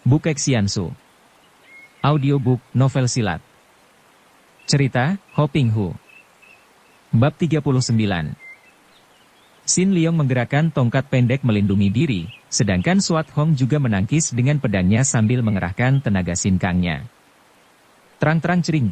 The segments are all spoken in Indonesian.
Bukek Xiansu. Audiobook, novel silat. Cerita, Ho Ping Hu. Bab 39. Sin Liong menggerakkan tongkat pendek melindungi diri, sedangkan Suat Hong juga menangkis dengan pedangnya sambil mengerahkan tenaga sinkangnya. Terang-terang cering.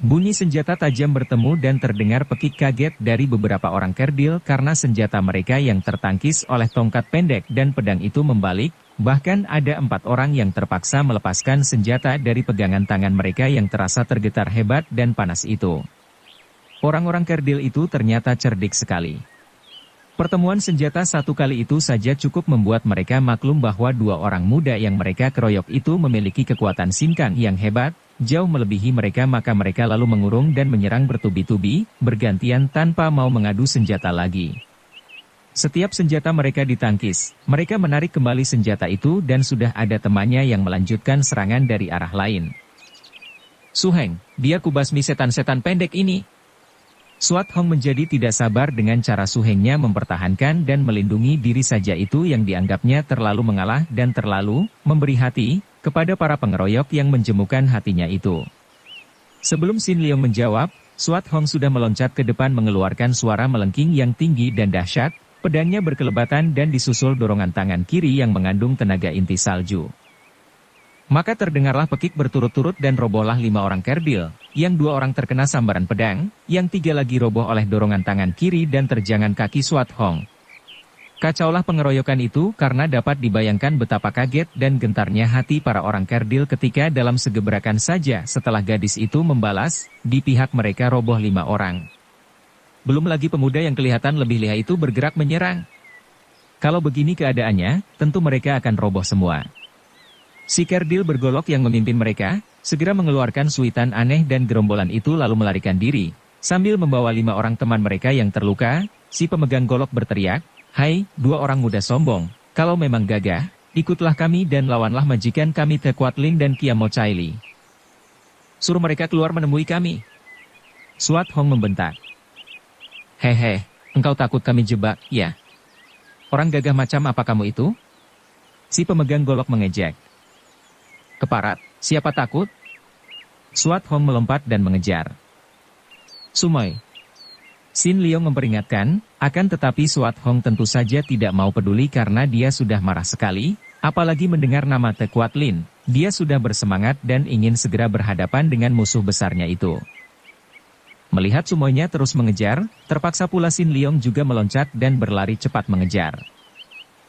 Bunyi senjata tajam bertemu dan terdengar pekik kaget dari beberapa orang kerdil karena senjata mereka yang tertangkis oleh tongkat pendek dan pedang itu membalik, bahkan ada 4 orang yang terpaksa melepaskan senjata dari pegangan tangan mereka yang terasa tergetar hebat dan panas itu. Orang-orang kerdil itu ternyata cerdik sekali. Pertemuan senjata satu kali itu saja cukup membuat mereka maklum bahwa 2 orang muda yang mereka keroyok itu memiliki kekuatan sinkang yang hebat, jauh melebihi mereka, maka mereka lalu mengurung dan menyerang bertubi-tubi, bergantian tanpa mau mengadu senjata lagi. Setiap senjata mereka ditangkis, mereka menarik kembali senjata itu dan sudah ada temannya yang melanjutkan serangan dari arah lain. Su Heng, biar kubasmi setan-setan pendek ini. Suat Hong menjadi tidak sabar dengan cara Su Hengnya mempertahankan dan melindungi diri saja itu yang dianggapnya terlalu mengalah dan terlalu memberi hati kepada para pengeroyok yang menjemukan hatinya itu. Sebelum Sin Liong menjawab, Suat Hong sudah meloncat ke depan mengeluarkan suara melengking yang tinggi dan dahsyat, pedangnya berkelebatan dan disusul dorongan tangan kiri yang mengandung tenaga inti salju. Maka terdengarlah pekik berturut-turut dan robohlah 5 orang kerdil, yang 2 orang terkena sambaran pedang, yang 3 lagi roboh oleh dorongan tangan kiri dan terjangan kaki Suat Hong. Kacaulah pengeroyokan itu karena dapat dibayangkan betapa kaget dan gentarnya hati para orang kerdil ketika dalam segebrakan saja setelah gadis itu membalas, di pihak mereka roboh 5 orang. Belum lagi pemuda yang kelihatan lebih lihai itu bergerak menyerang. Kalau begini keadaannya, tentu mereka akan roboh semua. Si kerdil bergolok yang memimpin mereka, segera mengeluarkan suitan aneh dan gerombolan itu lalu melarikan diri. Sambil membawa 5 orang teman mereka yang terluka, si pemegang golok berteriak, "Hai, 2 orang muda sombong, kalau memang gagah, ikutlah kami dan lawanlah majikan kami Te Kuat Ling dan Kiamo Chai Li. Suruh mereka keluar menemui kami." Suat Hong membentak. "Hehe, engkau takut kami jebak, ya? Orang gagah macam apa kamu itu?" Si pemegang golok mengejek. "Keparat, siapa takut?" Suat Hong melompat dan mengejar. "Sumoy." Sin Liong memperingatkan, akan tetapi Suat Hong tentu saja tidak mau peduli karena dia sudah marah sekali, apalagi mendengar nama Te Kuat Lin. Dia sudah bersemangat dan ingin segera berhadapan dengan musuh besarnya itu. Melihat Sumoynya terus mengejar, terpaksa pula Sin Liong juga meloncat dan berlari cepat mengejar.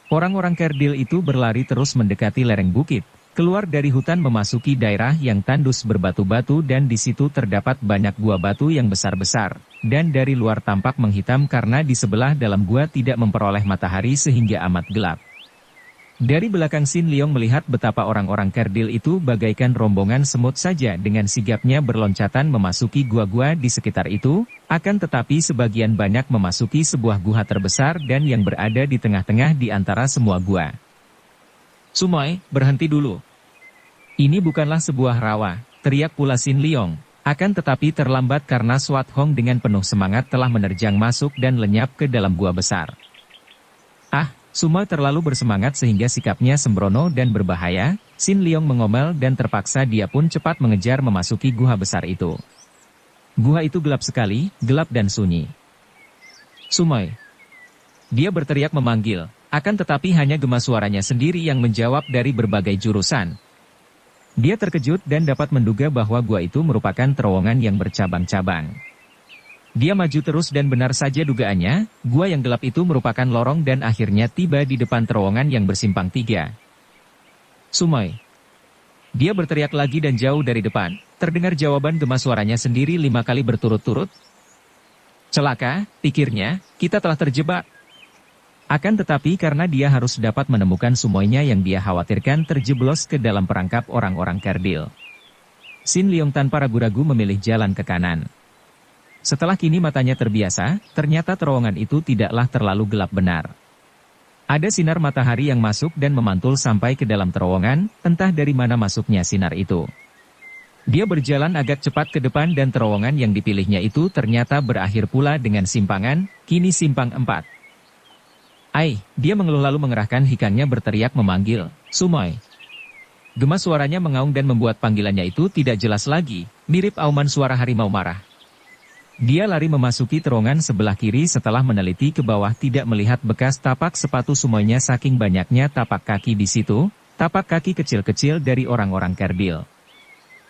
Orang-orang kerdil itu berlari terus mendekati lereng bukit, keluar dari hutan memasuki daerah yang tandus berbatu-batu dan di situ terdapat banyak gua batu yang besar-besar, dan dari luar tampak menghitam karena di sebelah dalam gua tidak memperoleh matahari sehingga amat gelap. Dari belakang Sin Liong melihat betapa orang-orang kerdil itu bagaikan rombongan semut saja dengan sigapnya berloncatan memasuki gua-gua di sekitar itu, akan tetapi sebagian banyak memasuki sebuah gua terbesar dan yang berada di tengah-tengah di antara semua gua. "Sumoy, berhenti dulu. Ini bukanlah sebuah rawa," teriak pula Sin Liong. Akan tetapi terlambat karena Suat Hong dengan penuh semangat telah menerjang masuk dan lenyap ke dalam gua besar. Sumoy terlalu bersemangat sehingga sikapnya sembrono dan berbahaya. Sin Liong mengomel dan terpaksa dia pun cepat mengejar memasuki gua besar itu. Gua itu gelap sekali, gelap dan sunyi. "Sumoy!" Dia berteriak memanggil, akan tetapi hanya gema suaranya sendiri yang menjawab dari berbagai jurusan. Dia terkejut dan dapat menduga bahwa gua itu merupakan terowongan yang bercabang-cabang. Dia maju terus dan benar saja dugaannya, gua yang gelap itu merupakan lorong dan akhirnya tiba di depan terowongan yang bersimpang 3. "Sumoy!" Dia berteriak lagi dan jauh dari depan, terdengar jawaban gema suaranya sendiri 5 kali berturut-turut. "Celaka," pikirnya, "kita telah terjebak." Akan tetapi karena dia harus dapat menemukan Sumoynya yang dia khawatirkan terjeblos ke dalam perangkap orang-orang kerdil. Sin Liong tanpa ragu-ragu memilih jalan ke kanan. Setelah kini matanya terbiasa, ternyata terowongan itu tidaklah terlalu gelap benar. Ada sinar matahari yang masuk dan memantul sampai ke dalam terowongan, entah dari mana masuknya sinar itu. Dia berjalan agak cepat ke depan dan terowongan yang dipilihnya itu ternyata berakhir pula dengan simpangan, kini simpang 4. "Ai!" Dia mengeluh lalu mengerahkan hikangnya berteriak memanggil, "Sumoy!" Gemas suaranya mengaung dan membuat panggilannya itu tidak jelas lagi, mirip auman suara harimau marah. Dia lari memasuki terowongan sebelah kiri setelah meneliti ke bawah tidak melihat bekas tapak sepatu Sumoynya saking banyaknya tapak kaki di situ, tapak kaki kecil-kecil dari orang-orang kerdil.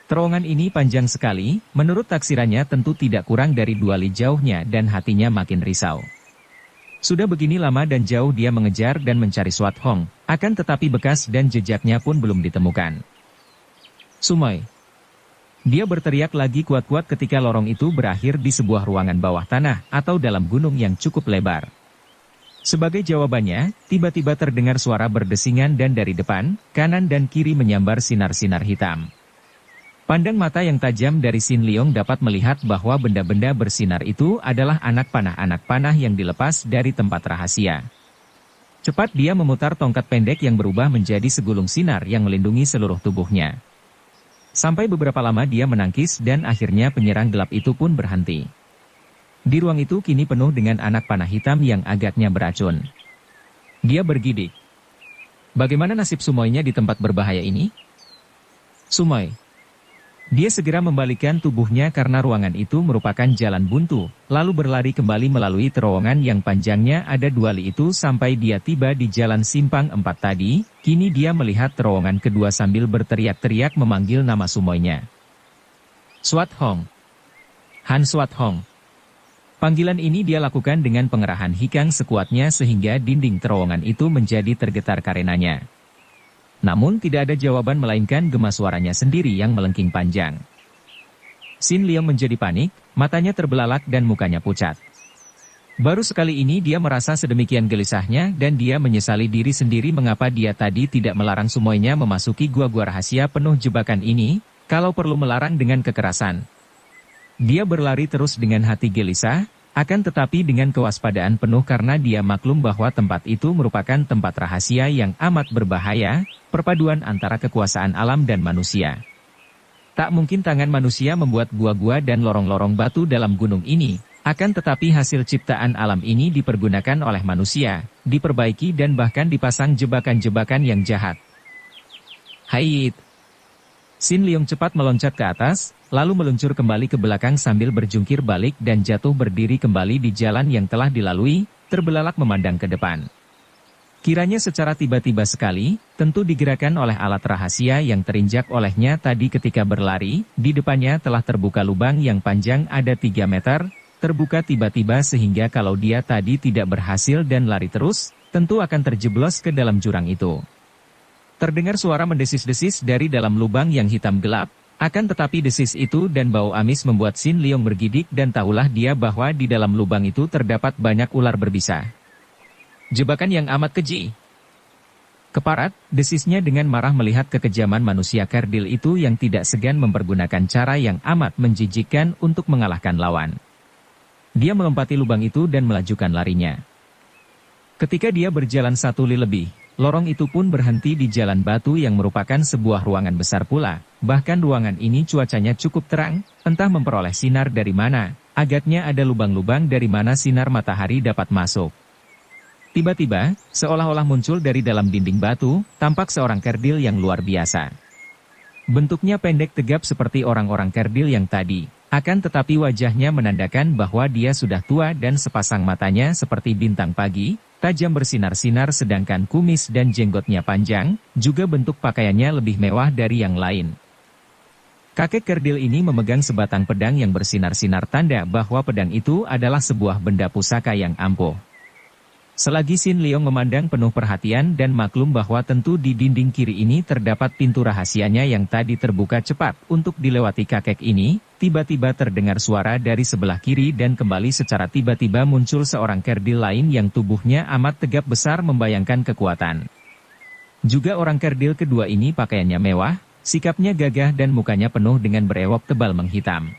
Terowongan ini panjang sekali, menurut taksirannya tentu tidak kurang dari 2 li jauhnya dan hatinya makin risau. Sudah begini lama dan jauh dia mengejar dan mencari Swat Hong, akan tetapi bekas dan jejaknya pun belum ditemukan. Sumoy. Dia berteriak lagi kuat-kuat ketika lorong itu berakhir di sebuah ruangan bawah tanah atau dalam gunung yang cukup lebar. Sebagai jawabannya, tiba-tiba terdengar suara berdesingan dan dari depan, kanan dan kiri menyambar sinar-sinar hitam. Pandang mata yang tajam dari Sin Leong dapat melihat bahwa benda-benda bersinar itu adalah anak panah yang dilepas dari tempat rahasia. Cepat dia memutar tongkat pendek yang berubah menjadi segulung sinar yang melindungi seluruh tubuhnya. Sampai beberapa lama dia menangkis dan akhirnya penyerang gelap itu pun berhenti. Di ruang itu kini penuh dengan anak panah hitam yang agaknya beracun. Dia bergidik. Bagaimana nasib Sumoynya di tempat berbahaya ini? Sumoy. Dia segera membalikkan tubuhnya karena ruangan itu merupakan jalan buntu, lalu berlari kembali melalui terowongan yang panjangnya ada 2 li itu sampai dia tiba di jalan simpang 4 tadi. Kini dia melihat terowongan kedua sambil berteriak-teriak memanggil nama Sumoynya. Swat Hong. Han Swat Hong. Panggilan ini dia lakukan dengan pengerahan hikang sekuatnya sehingga dinding terowongan itu menjadi tergetar karenanya. Namun tidak ada jawaban melainkan gemas suaranya sendiri yang melengking panjang. Sin Leong menjadi panik, matanya terbelalak dan mukanya pucat. Baru sekali ini dia merasa sedemikian gelisahnya dan dia menyesali diri sendiri mengapa dia tadi tidak melarang Sumoynya memasuki gua-gua rahasia penuh jebakan ini, kalau perlu melarang dengan kekerasan. Dia berlari terus dengan hati gelisah, akan tetapi dengan kewaspadaan penuh karena dia maklum bahwa tempat itu merupakan tempat rahasia yang amat berbahaya, perpaduan antara kekuasaan alam dan manusia. Tak mungkin tangan manusia membuat gua-gua dan lorong-lorong batu dalam gunung ini, akan tetapi hasil ciptaan alam ini dipergunakan oleh manusia, diperbaiki dan bahkan dipasang jebakan-jebakan yang jahat. Hayit! Sin Leong cepat meloncat ke atas, lalu meluncur kembali ke belakang sambil berjungkir balik dan jatuh berdiri kembali di jalan yang telah dilalui, terbelalak memandang ke depan. Kiranya secara tiba-tiba sekali, tentu digerakkan oleh alat rahasia yang terinjak olehnya tadi ketika berlari, di depannya telah terbuka lubang yang panjang ada 3 meter, terbuka tiba-tiba sehingga kalau dia tadi tidak berhasil dan lari terus, tentu akan terjeblos ke dalam jurang itu. Terdengar suara mendesis-desis dari dalam lubang yang hitam gelap, akan tetapi desis itu dan bau amis membuat Sin Leong bergidik dan tahulah dia bahwa di dalam lubang itu terdapat banyak ular berbisa. Jebakan yang amat keji. Keparat, desisnya dengan marah melihat kekejaman manusia kerdil itu yang tidak segan mempergunakan cara yang amat menjijikkan untuk mengalahkan lawan. Dia melompati lubang itu dan melajukan larinya. Ketika dia berjalan 1 li lebih, lorong itu pun berhenti di jalan batu yang merupakan sebuah ruangan besar pula. Bahkan ruangan ini cuacanya cukup terang, entah memperoleh sinar dari mana, agaknya ada lubang-lubang dari mana sinar matahari dapat masuk. Tiba-tiba, seolah-olah muncul dari dalam dinding batu, tampak seorang kerdil yang luar biasa. Bentuknya pendek tegap seperti orang-orang kerdil yang tadi, akan tetapi wajahnya menandakan bahwa dia sudah tua dan sepasang matanya seperti bintang pagi, tajam bersinar-sinar sedangkan kumis dan jenggotnya panjang, juga bentuk pakaiannya lebih mewah dari yang lain. Kakek kerdil ini memegang sebatang pedang yang bersinar-sinar tanda bahwa pedang itu adalah sebuah benda pusaka yang ampuh. Selagi Sin Leong memandang penuh perhatian dan maklum bahwa tentu di dinding kiri ini terdapat pintu rahasianya yang tadi terbuka cepat untuk dilewati kakek ini, tiba-tiba terdengar suara dari sebelah kiri dan kembali secara tiba-tiba muncul seorang kerdil lain yang tubuhnya amat tegap besar membayangkan kekuatan. Juga orang kerdil kedua ini pakaiannya mewah, sikapnya gagah dan mukanya penuh dengan berewok tebal menghitam.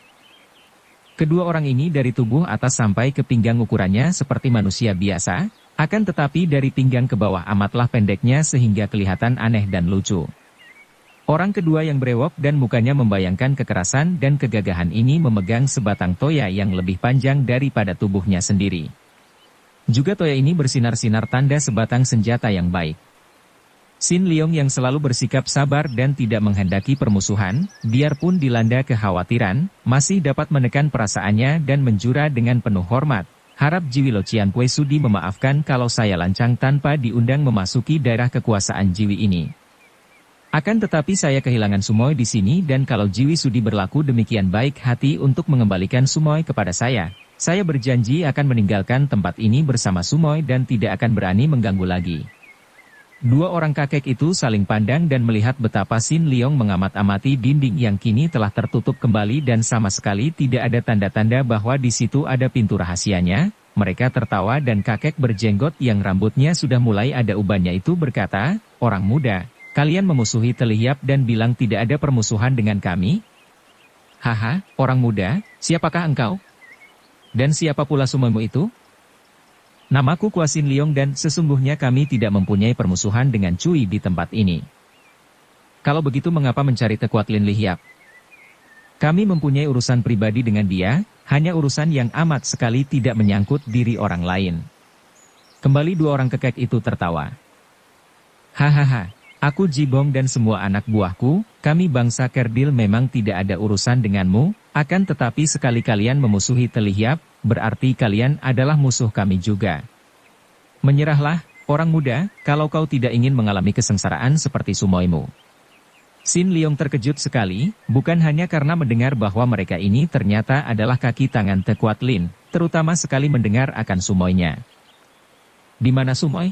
Kedua orang ini dari tubuh atas sampai ke pinggang ukurannya seperti manusia biasa, akan tetapi dari pinggang ke bawah amatlah pendeknya sehingga kelihatan aneh dan lucu. Orang kedua yang berewok dan mukanya membayangkan kekerasan dan kegagahan ini memegang sebatang toya yang lebih panjang daripada tubuhnya sendiri. Juga toya ini bersinar-sinar tanda sebatang senjata yang baik. Sin Leong yang selalu bersikap sabar dan tidak menghendaki permusuhan, biarpun dilanda kekhawatiran, masih dapat menekan perasaannya dan menjura dengan penuh hormat. Harap Jiwi Lo Cianpue sudi memaafkan kalau saya lancang tanpa diundang memasuki daerah kekuasaan Jiwi ini. Akan tetapi saya kehilangan Sumoy di sini dan kalau Jiwi sudi berlaku demikian baik hati untuk mengembalikan Sumoy kepada saya berjanji akan meninggalkan tempat ini bersama Sumoy dan tidak akan berani mengganggu lagi. Dua orang kakek itu saling pandang dan melihat betapa Sin Leong mengamat-amati dinding yang kini telah tertutup kembali dan sama sekali tidak ada tanda-tanda bahwa di situ ada pintu rahasianya. Mereka tertawa dan kakek berjenggot yang rambutnya sudah mulai ada ubannya itu berkata, "Orang muda, kalian memusuhi Telihiap dan bilang tidak ada permusuhan dengan kami? Haha, orang muda, siapakah engkau? Dan siapa pula sumoymu itu?" "Namaku Kuasin Leong dan sesungguhnya kami tidak mempunyai permusuhan dengan Cui di tempat ini." "Kalau begitu mengapa mencari Tekuat Lin Lihiap?" "Kami mempunyai urusan pribadi dengan dia, hanya urusan yang amat sekali tidak menyangkut diri orang lain." Kembali dua orang kekek itu tertawa. "Hahaha, aku Jibong dan semua anak buahku, kami bangsa Kerdil memang tidak ada urusan denganmu, akan tetapi sekali kalian memusuhi Telihiap, berarti kalian adalah musuh kami juga. Menyerahlah, orang muda, kalau kau tidak ingin mengalami kesengsaraan seperti sumoymu." Sin Leong terkejut sekali, bukan hanya karena mendengar bahwa mereka ini ternyata adalah kaki tangan Tekuat Lin, terutama sekali mendengar akan sumoynya. "Di mana Sumoy?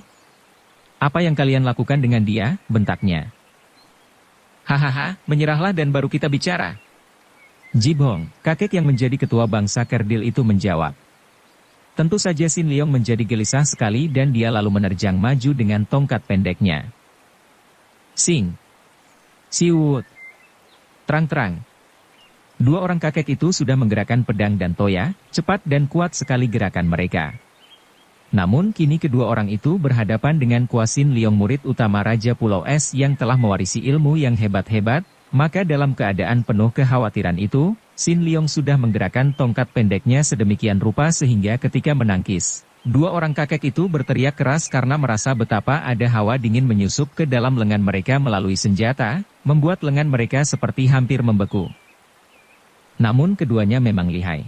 Apa yang kalian lakukan dengan dia?" bentaknya. "Hahaha, menyerahlah dan baru kita bicara." Jibong, kakek yang menjadi ketua bangsa Kerdil itu menjawab. Tentu saja Sin Leong menjadi gelisah sekali dan dia lalu menerjang maju dengan tongkat pendeknya. Sing! Siwut! Terang-terang. Dua orang kakek itu sudah menggerakkan pedang dan toya, cepat dan kuat sekali gerakan mereka. Namun kini kedua orang itu berhadapan dengan Kuasin Leong murid utama Raja Pulau Es yang telah mewarisi ilmu yang hebat-hebat. Maka dalam keadaan penuh kekhawatiran itu, Sin Leong sudah menggerakkan tongkat pendeknya sedemikian rupa sehingga ketika menangkis, dua orang kakek itu berteriak keras karena merasa betapa ada hawa dingin menyusup ke dalam lengan mereka melalui senjata, membuat lengan mereka seperti hampir membeku. Namun keduanya memang lihai.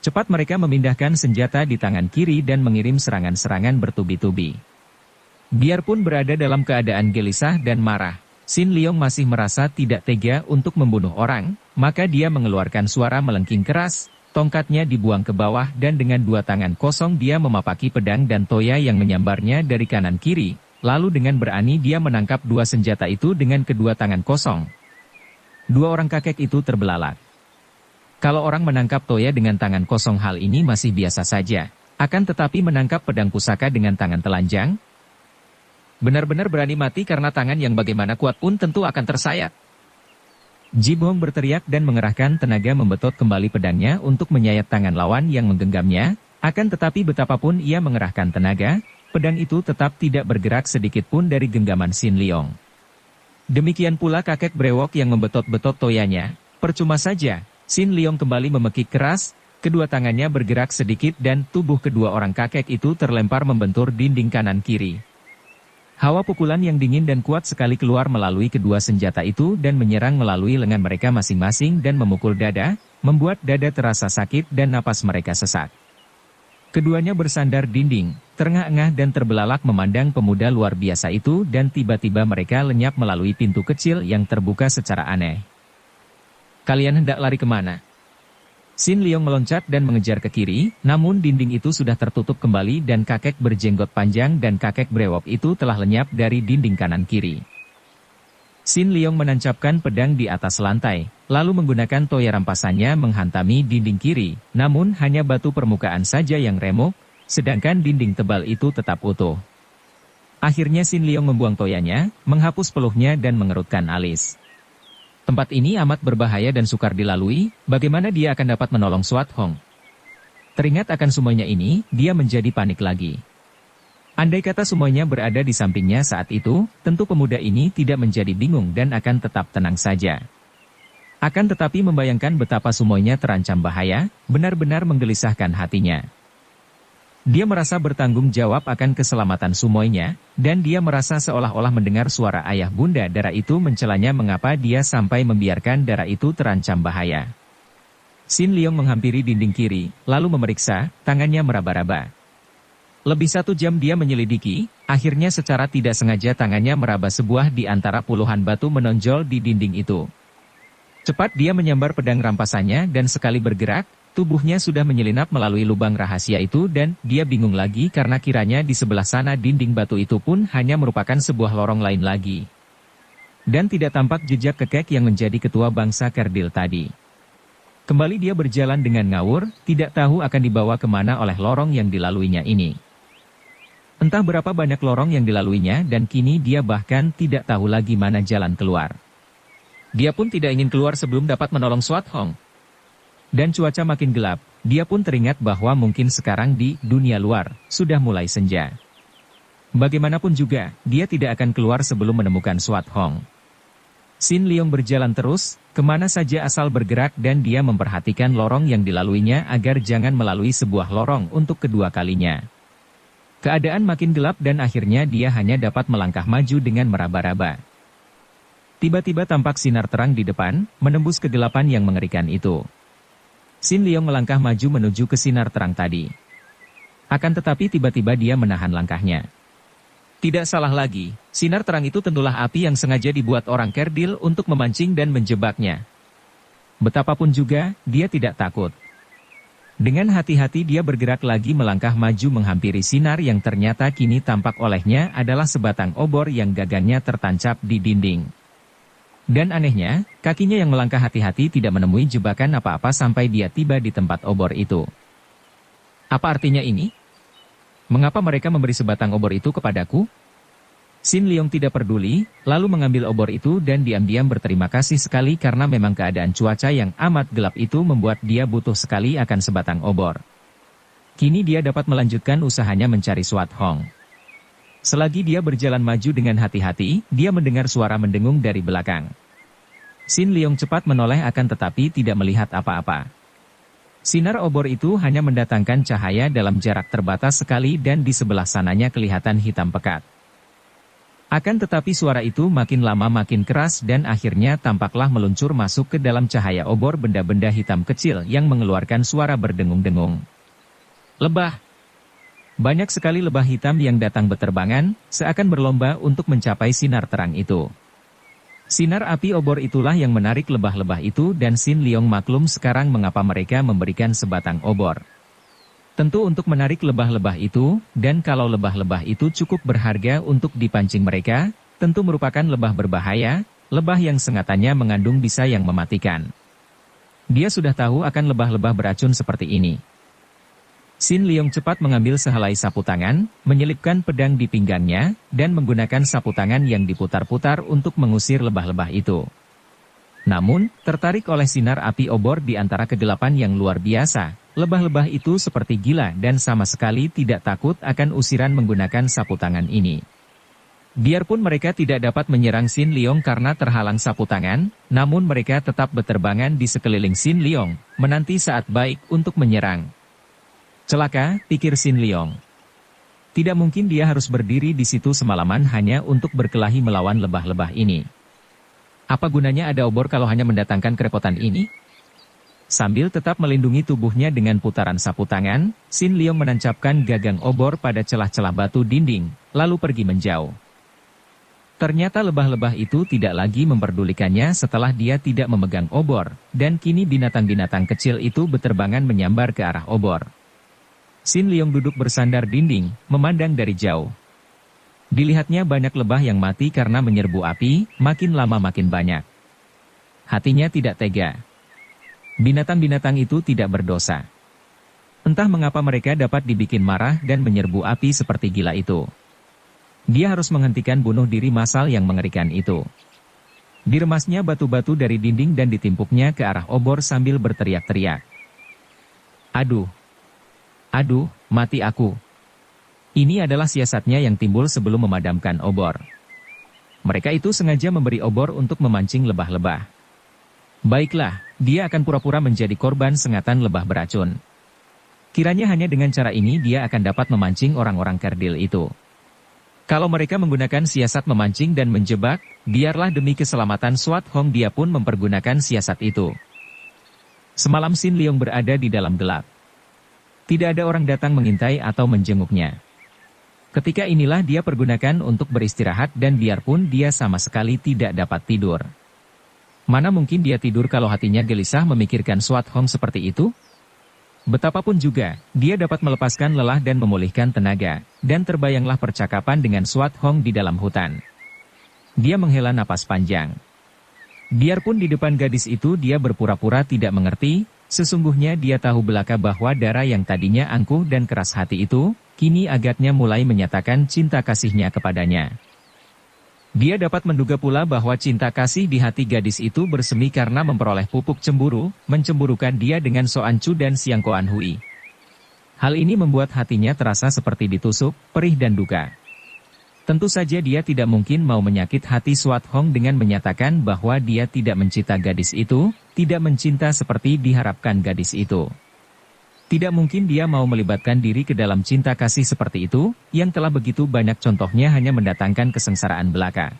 Cepat mereka memindahkan senjata di tangan kiri dan mengirim serangan-serangan bertubi-tubi. Biarpun berada dalam keadaan gelisah dan marah, Sin Leong masih merasa tidak tega untuk membunuh orang, maka dia mengeluarkan suara melengking keras, tongkatnya dibuang ke bawah dan dengan dua tangan kosong dia memapaki pedang dan toya yang menyambarnya dari kanan kiri, lalu dengan berani dia menangkap dua senjata itu dengan kedua tangan kosong. Dua orang kakek itu terbelalak. Kalau orang menangkap toya dengan tangan kosong hal ini masih biasa saja, akan tetapi menangkap pedang pusaka dengan tangan telanjang, benar-benar berani mati karena tangan yang bagaimana kuat pun tentu akan tersayat. Jibong berteriak dan mengerahkan tenaga membetot kembali pedangnya untuk menyayat tangan lawan yang menggenggamnya, akan tetapi betapapun ia mengerahkan tenaga, pedang itu tetap tidak bergerak sedikit pun dari genggaman Sin Leong. Demikian pula kakek brewok yang membetot-betot toyanya, percuma saja, Sin Leong kembali memekik keras, kedua tangannya bergerak sedikit dan tubuh kedua orang kakek itu terlempar membentur dinding kanan kiri. Hawa pukulan yang dingin dan kuat sekali keluar melalui kedua senjata itu dan menyerang melalui lengan mereka masing-masing dan memukul dada, membuat dada terasa sakit dan napas mereka sesak. Keduanya bersandar dinding, terengah-engah dan terbelalak memandang pemuda luar biasa itu dan tiba-tiba mereka lenyap melalui pintu kecil yang terbuka secara aneh. "Kalian hendak lari kemana?" Sin Leong meloncat dan mengejar ke kiri, namun dinding itu sudah tertutup kembali dan kakek berjenggot panjang dan kakek brewok itu telah lenyap dari dinding kanan kiri. Sin Leong menancapkan pedang di atas lantai, lalu menggunakan toya rampasannya menghantami dinding kiri, namun hanya batu permukaan saja yang remuk, sedangkan dinding tebal itu tetap utuh. Akhirnya Sin Leong membuang toyanya, menghapus peluhnya dan mengerutkan alis. Tempat ini amat berbahaya dan sukar dilalui, bagaimana dia akan dapat menolong Swat Hong? Teringat akan semuanya ini, dia menjadi panik lagi. Andai kata semuanya berada di sampingnya saat itu, tentu pemuda ini tidak menjadi bingung dan akan tetap tenang saja. Akan tetapi membayangkan betapa semuanya terancam bahaya, benar-benar menggelisahkan hatinya. Dia merasa bertanggung jawab akan keselamatan Sumoinya, dan dia merasa seolah-olah mendengar suara ayah bunda Dara itu mencelanya mengapa dia sampai membiarkan Dara itu terancam bahaya. Sin Leong menghampiri dinding kiri, lalu memeriksa, tangannya meraba-raba. Lebih 1 jam dia menyelidiki, akhirnya secara tidak sengaja tangannya meraba sebuah di antara puluhan batu menonjol di dinding itu. Cepat dia menyambar pedang rampasannya dan sekali bergerak, tubuhnya sudah menyelinap melalui lubang rahasia itu dan dia bingung lagi karena kiranya di sebelah sana dinding batu itu pun hanya merupakan sebuah lorong lain lagi. Dan tidak tampak jejak kekek yang menjadi ketua bangsa Kerdil tadi. Kembali dia berjalan dengan ngawur, tidak tahu akan dibawa kemana oleh lorong yang dilaluinya ini. Entah berapa banyak lorong yang dilaluinya dan kini dia bahkan tidak tahu lagi mana jalan keluar. Dia pun tidak ingin keluar sebelum dapat menolong Swat Hong. Dan cuaca makin gelap, dia pun teringat bahwa mungkin sekarang di dunia luar, sudah mulai senja. Bagaimanapun juga, dia tidak akan keluar sebelum menemukan Swat Hong. Sin Leong berjalan terus, kemana saja asal bergerak dan dia memperhatikan lorong yang dilaluinya agar jangan melalui sebuah lorong untuk kedua kalinya. Keadaan makin gelap dan akhirnya dia hanya dapat melangkah maju dengan meraba-raba. Tiba-tiba tampak sinar terang di depan, menembus kegelapan yang mengerikan itu. Sin Leong melangkah maju menuju ke sinar terang tadi. Akan tetapi tiba-tiba dia menahan langkahnya. Tidak salah lagi, sinar terang itu tentulah api yang sengaja dibuat orang Kerdil untuk memancing dan menjebaknya. Betapapun juga, dia tidak takut. Dengan hati-hati dia bergerak lagi melangkah maju menghampiri sinar yang ternyata kini tampak olehnya adalah sebatang obor yang gagannya tertancap di dinding. Dan anehnya, kakinya yang melangkah hati-hati tidak menemui jebakan apa-apa sampai dia tiba di tempat obor itu. Apa artinya ini? Mengapa mereka memberi sebatang obor itu kepadaku? Sin Leong tidak peduli, lalu mengambil obor itu dan diam-diam berterima kasih sekali karena memang keadaan cuaca yang amat gelap itu membuat dia butuh sekali akan sebatang obor. Kini dia dapat melanjutkan usahanya mencari Swat Hong. Selagi dia berjalan maju dengan hati-hati, dia mendengar suara mendengung dari belakang. Sin Leong cepat menoleh akan tetapi tidak melihat apa-apa. Sinar obor itu hanya mendatangkan cahaya dalam jarak terbatas sekali dan di sebelah sananya kelihatan hitam pekat. Akan tetapi suara itu makin lama makin keras dan akhirnya tampaklah meluncur masuk ke dalam cahaya obor benda-benda hitam kecil yang mengeluarkan suara berdengung-dengung. Lebah! Banyak sekali lebah hitam yang datang beterbangan, seakan berlomba untuk mencapai sinar terang itu. Sinar api obor itulah yang menarik lebah-lebah itu dan Sin Leong maklum sekarang mengapa mereka memberikan sebatang obor. Tentu untuk menarik lebah-lebah itu, dan kalau lebah-lebah itu cukup berharga untuk dipancing mereka, tentu merupakan lebah berbahaya, lebah yang sengatannya mengandung bisa yang mematikan. Dia sudah tahu akan lebah-lebah beracun seperti ini. Sin Leong cepat mengambil sehelai sapu tangan, menyelipkan pedang di pinggangnya, dan menggunakan sapu tangan yang diputar-putar untuk mengusir lebah-lebah itu. Namun, tertarik oleh sinar api obor di antara kegelapan yang luar biasa, lebah-lebah itu seperti gila dan sama sekali tidak takut akan usiran menggunakan sapu tangan ini. Biarpun mereka tidak dapat menyerang Sin Leong karena terhalang sapu tangan, namun mereka tetap beterbangan di sekeliling Sin Leong, menanti saat baik untuk menyerang. Celaka, pikir Sin Leong. Tidak mungkin dia harus berdiri di situ semalaman hanya untuk berkelahi melawan lebah-lebah ini. Apa gunanya ada obor kalau hanya mendatangkan kerepotan ini? Sambil tetap melindungi tubuhnya dengan putaran sapu tangan, Sin Leong menancapkan gagang obor pada celah-celah batu dinding, lalu pergi menjauh. Ternyata lebah-lebah itu tidak lagi memperdulikannya setelah dia tidak memegang obor, dan kini binatang-binatang kecil itu beterbangan menyambar ke arah obor. Sin Leong duduk bersandar dinding, memandang dari jauh. Dilihatnya banyak lebah yang mati karena menyerbu api, makin lama makin banyak. Hatinya tidak tega. Binatang-binatang itu tidak berdosa. Entah mengapa mereka dapat dibikin marah dan menyerbu api seperti gila itu. Dia harus menghentikan bunuh diri massal yang mengerikan itu. Diremasnya batu-batu dari dinding dan ditimpuknya ke arah obor sambil berteriak-teriak. Aduh! Aduh, mati aku. Ini adalah siasatnya yang timbul sebelum memadamkan obor. Mereka itu sengaja memberi obor untuk memancing lebah-lebah. Baiklah, dia akan pura-pura menjadi korban sengatan lebah beracun. Kiranya hanya dengan cara ini dia akan dapat memancing orang-orang kerdil itu. Kalau mereka menggunakan siasat memancing dan menjebak, biarlah demi keselamatan Swat Hong dia pun mempergunakan siasat itu. Semalam Sin Leong berada di dalam gelap. Tidak ada orang datang mengintai atau menjenguknya. Ketika inilah dia pergunakan untuk beristirahat dan biarpun dia sama sekali tidak dapat tidur. Mana mungkin dia tidur kalau hatinya gelisah memikirkan Swat Hong seperti itu? Betapapun juga, dia dapat melepaskan lelah dan memulihkan tenaga, dan terbayanglah percakapan dengan Swat Hong di dalam hutan. Dia menghela napas panjang. Biarpun di depan gadis itu dia berpura-pura tidak mengerti, sesungguhnya dia tahu belaka bahwa Dara yang tadinya angkuh dan keras hati itu, kini agaknya mulai menyatakan cinta kasihnya kepadanya. Dia dapat menduga pula bahwa cinta kasih di hati gadis itu bersemi karena memperoleh pupuk cemburu, mencemburukan dia dengan Soan Chu dan Siang Koan Hui. Hal ini membuat hatinya terasa seperti ditusuk, perih dan duka. Tentu saja dia tidak mungkin mau menyakit hati Swat Hong dengan menyatakan bahwa dia tidak mencinta gadis itu, tidak mencinta seperti diharapkan gadis itu. Tidak mungkin dia mau melibatkan diri ke dalam cinta kasih seperti itu, yang telah begitu banyak contohnya hanya mendatangkan kesengsaraan belaka.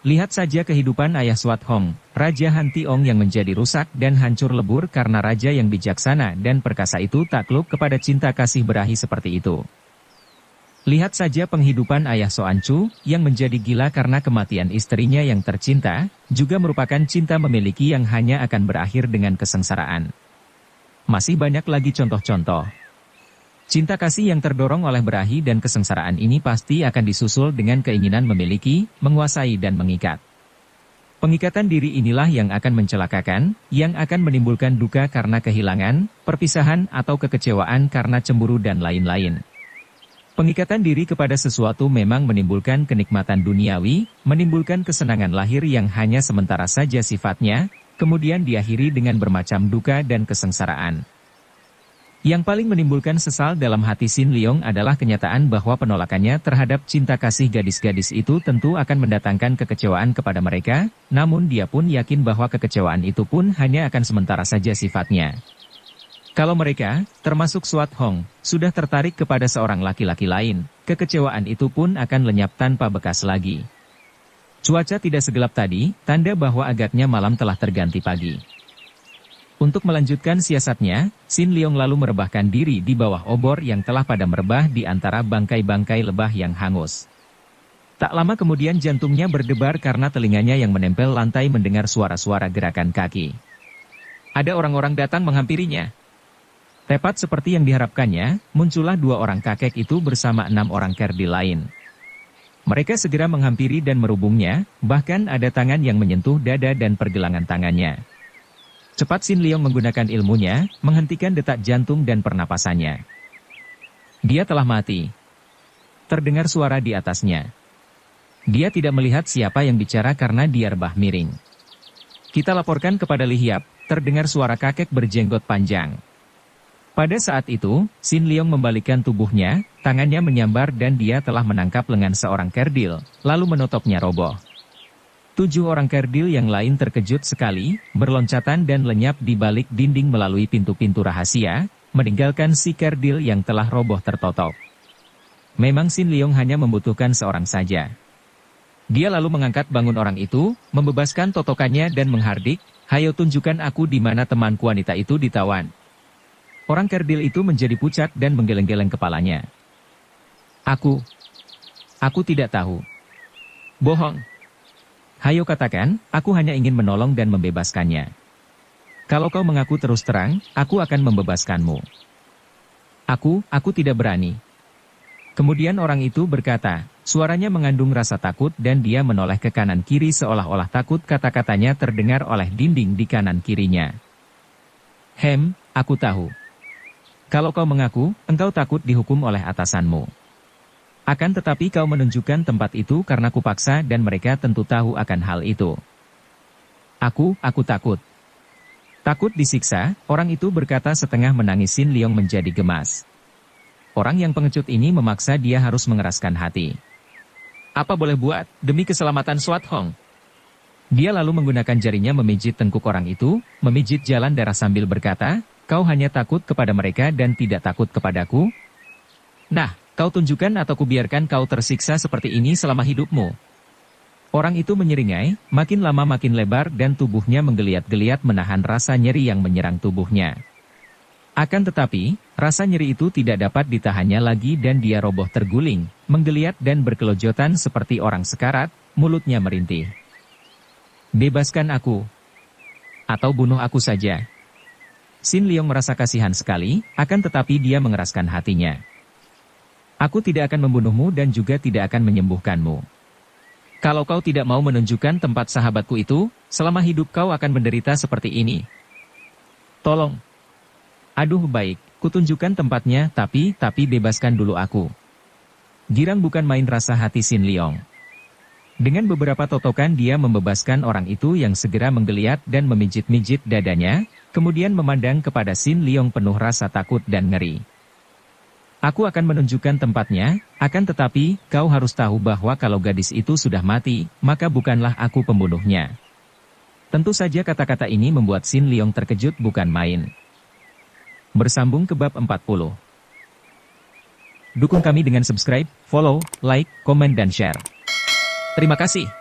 Lihat saja kehidupan ayah Swat Hong, Raja Han Tiong yang menjadi rusak dan hancur lebur karena raja yang bijaksana dan perkasa itu takluk kepada cinta kasih berahi seperti itu. Lihat saja penghidupan ayah Soan Chu, yang menjadi gila karena kematian istrinya yang tercinta, juga merupakan cinta memiliki yang hanya akan berakhir dengan kesengsaraan. Masih banyak lagi contoh-contoh. Cinta kasih yang terdorong oleh berahi dan kesengsaraan ini pasti akan disusul dengan keinginan memiliki, menguasai dan mengikat. Pengikatan diri inilah yang akan mencelakakan, yang akan menimbulkan duka karena kehilangan, perpisahan atau kekecewaan karena cemburu dan lain-lain. Pengikatan diri kepada sesuatu memang menimbulkan kenikmatan duniawi, menimbulkan kesenangan lahir yang hanya sementara saja sifatnya, kemudian diakhiri dengan bermacam duka dan kesengsaraan. Yang paling menimbulkan sesal dalam hati Sin Leong adalah kenyataan bahwa penolakannya terhadap cinta kasih gadis-gadis itu tentu akan mendatangkan kekecewaan kepada mereka, namun dia pun yakin bahwa kekecewaan itu pun hanya akan sementara saja sifatnya. Kalau mereka, termasuk Swat Hong, sudah tertarik kepada seorang laki-laki lain, kekecewaan itu pun akan lenyap tanpa bekas lagi. Cuaca tidak segelap tadi, tanda bahwa agaknya malam telah terganti pagi. Untuk melanjutkan siasatnya, Sin Leong lalu merebahkan diri di bawah obor yang telah pada merebah di antara bangkai-bangkai lebah yang hangus. Tak lama kemudian jantungnya berdebar karena telinganya yang menempel lantai mendengar suara-suara gerakan kaki. Ada orang-orang datang menghampirinya. Tepat seperti yang diharapkannya, muncullah 2 orang kakek itu bersama 6 orang kerdil lain. Mereka segera menghampiri dan merubungnya, bahkan ada tangan yang menyentuh dada dan pergelangan tangannya. Cepat Sin Leong menggunakan ilmunya, menghentikan detak jantung dan pernapasannya. Dia telah mati. Terdengar suara di atasnya. Dia tidak melihat siapa yang bicara karena dia rebah miring. Kita laporkan kepada Li Hiap, terdengar suara kakek berjenggot panjang. Pada saat itu, Sin Leong membalikkan tubuhnya, tangannya menyambar dan dia telah menangkap lengan seorang kerdil, lalu menotoknya roboh. 7 orang kerdil yang lain terkejut sekali, berloncatan dan lenyap di balik dinding melalui pintu-pintu rahasia, meninggalkan si kerdil yang telah roboh tertotok. Memang Sin Leong hanya membutuhkan seorang saja. Dia lalu mengangkat bangun orang itu, membebaskan totokannya dan menghardik, "Hayo tunjukkan aku di mana temanku wanita itu ditawan." Orang kerdil itu menjadi pucat dan menggeleng-geleng kepalanya. Aku tidak tahu." "Bohong. Hayo katakan, aku hanya ingin menolong dan membebaskannya. Kalau kau mengaku terus terang, aku akan membebaskanmu." Aku tidak berani." Kemudian orang itu berkata, suaranya mengandung rasa takut dan dia menoleh ke kanan kiri seolah-olah takut kata-katanya terdengar oleh dinding di kanan kirinya. Aku tahu. Kalau kau mengaku, engkau takut dihukum oleh atasanmu. Akan tetapi kau menunjukkan tempat itu karena kupaksa dan mereka tentu tahu akan hal itu." Aku takut." "Takut disiksa?" orang itu berkata setengah menangis. Sin Leong menjadi gemas. Orang yang pengecut ini memaksa dia harus mengeraskan hati. Apa boleh buat, demi keselamatan Swat Hong? Dia lalu menggunakan jarinya memijit tengkuk orang itu, memijit jalan darah sambil berkata, Kau hanya takut kepada mereka dan tidak takut kepadaku? Nah, kau tunjukkan atau kubiarkan kau tersiksa seperti ini selama hidupmu. Orang itu menyeringai, makin lama makin lebar dan tubuhnya menggeliat-geliat menahan rasa nyeri yang menyerang tubuhnya. Akan tetapi, rasa nyeri itu tidak dapat ditahannya lagi dan dia roboh terguling, menggeliat dan berkelojotan seperti orang sekarat, mulutnya merintih. Bebaskan aku. Atau bunuh aku saja. Sin Leong merasa kasihan sekali, akan tetapi dia mengeraskan hatinya. Aku tidak akan membunuhmu dan juga tidak akan menyembuhkanmu. Kalau kau tidak mau menunjukkan tempat sahabatku itu, selama hidup kau akan menderita seperti ini. Tolong. Aduh baik, kutunjukkan tempatnya tapi bebaskan dulu aku. Girang bukan main rasa hati Sin Leong. Dengan beberapa totokan dia membebaskan orang itu yang segera menggeliat dan memijit-mijit dadanya, kemudian memandang kepada Sin Leong penuh rasa takut dan ngeri. Aku akan menunjukkan tempatnya, akan tetapi, kau harus tahu bahwa kalau gadis itu sudah mati, maka bukanlah aku pembunuhnya. Tentu saja kata-kata ini membuat Sin Leong terkejut bukan main. Bersambung ke bab 40. Dukung kami dengan subscribe, follow, like, komen dan share. Terima kasih.